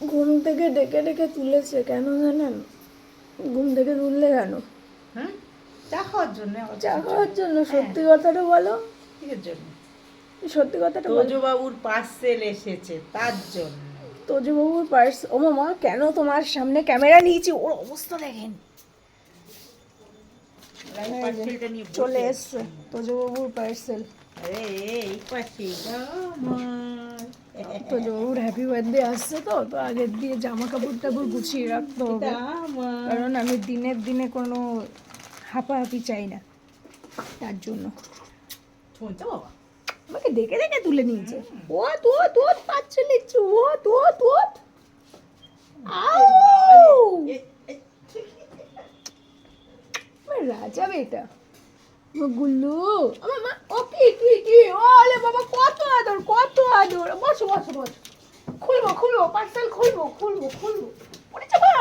ঘুম থেকে ডেকে ডেকে তুলেছে কেন জানেন? ঘুম থেকে তুললে কেন? হ্যাঁ, চা খাওয়ার জন্য। চা খাওয়ার জন্য? সত্যি কথাটা বলো, কিসের জন্য? সত্যি কথাটা বলো। তোজবাবুর পার্সেল এসেছে তার জন্য। তোজবাবুর পার্স? ও মামা, কেন তোমার সামনে ক্যামেরা নিয়েছি? ওর অবস্থা দেখেন। পার্সেলটা নিয়ে চলে এসছে তোজবাবুর পার্সেল। আরে এই পাশে আমার তোজবাবুর হ্যাপি বার্থডে আসছে, তো তো আগের দিয়ে জামা কাপড় টাপড় গুছিয়ে রাখতে হবে, আমার কারণ আমি দিনের দিনে কোনো হাঁপাহাপি চাই না, তার জন্য। শুনছো বাবা? আমাকে দেখে দেখে তুলে নিয়েছে। ও তো তো পাচ্ছে লিখছে, ও তো তো আউ আমার রাজা বেটা, ও গুল্লু, আমার মা। ও কি কি কি, ওলে বাবা, কত আদর, কত আদর। বসো বসো বসো, খুলবো খুলবো পার্সেল, খুলবো খুলবো খুলবো। পড়ে যাবা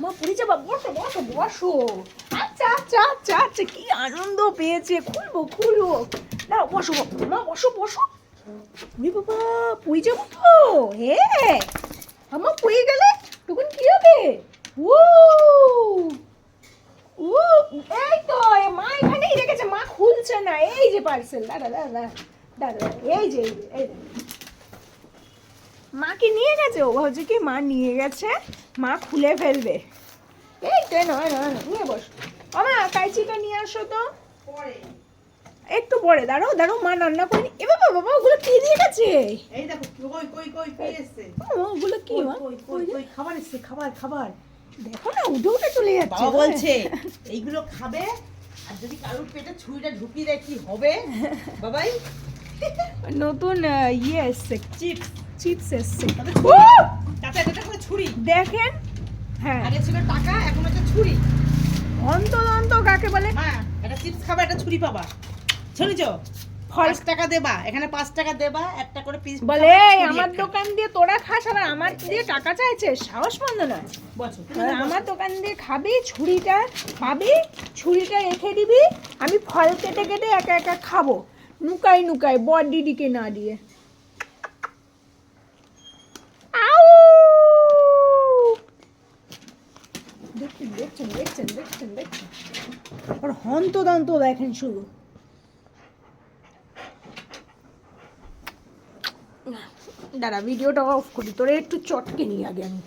মা, পড়ে যাবা। বসো বসো বসো। আচ্ছা আচ্ছা আচ্ছা আচ্ছা, কি আনন্দ পেয়েছে। খুলবো খুলবো, না বসো মা, বসো বসো। উনি বাবা, পড়ে যাবো তো। হ্যাঁ, আমার পড়ে গেলে তখন কি হবে? ও ও, এই তো মা এখানেই রেখেছে, মা খুলছে না। এই যে পার্সেল, দাদা দাদা দাদা, এই যে এই যে। মা কি নিয়ে গেছে? ও ভাবছে কি মা নিয়ে গেছে, মা খুলে ফেলবে। এই তো নয় নয়, নিয়ে বস। মা কাইচিটা নিয়ে আসো তো। পরে একটু পরে, দাঁড়াও দাঁড়াও, মা রান্না করে। এ বাবা বাবা, ওগুলো কি দিয়ে গেছে? এই দেখো কই কই কই কি এসেছে। ওগুলো কি মা? কই কই কই খাবার এসেছে, খাবার খাবার। দেখো না, উঠে উঠে চলে যাচ্ছে। বাবা বলছে এইগুলো খাবে, আর যদি কারোর পেটে ছুরিটা ঢুকিয়ে দেয় কি হবে বাবাই? নতুন ইয়ে এসছে, চিপস, চিপস এসছে। ও তাতে এটা করে ছুরি দেখেন, হ্যাঁ, আগে ছিল টাকা, এখন হচ্ছে ছুরি। অন্তদন্ত কাকে বলে? হ্যাঁ, এটা চিপস খাবা, এটা ছুরি পাবা। শুনেছো? 5 টাকা দেবা, এখানে 5 টাকা দেবা, একটা করে পিস বলে আমার দোকান দিয়ে তোরা খাস, আর আমার দিয়ে টাকা চাইছে, সাহস মন্দ না। বসো। আমার দোকান দিয়ে খাবি, ছুরিটা পাবি, ছুরিটা রেখে দিবি, আমি ফল কেটে কেটে একা একা খাবো, নুকাই নুকাই, বর দিদিকে না দিয়ে। আউ, দেখছেন দেখছেন দেখছেন দেখছেন দেখছেন, আর হন্তদন্ত দেখেন শুধু। দাঁড়া, ভিডিওটা অফ করি, তোরে একটু চটকে নিই আগে আমি।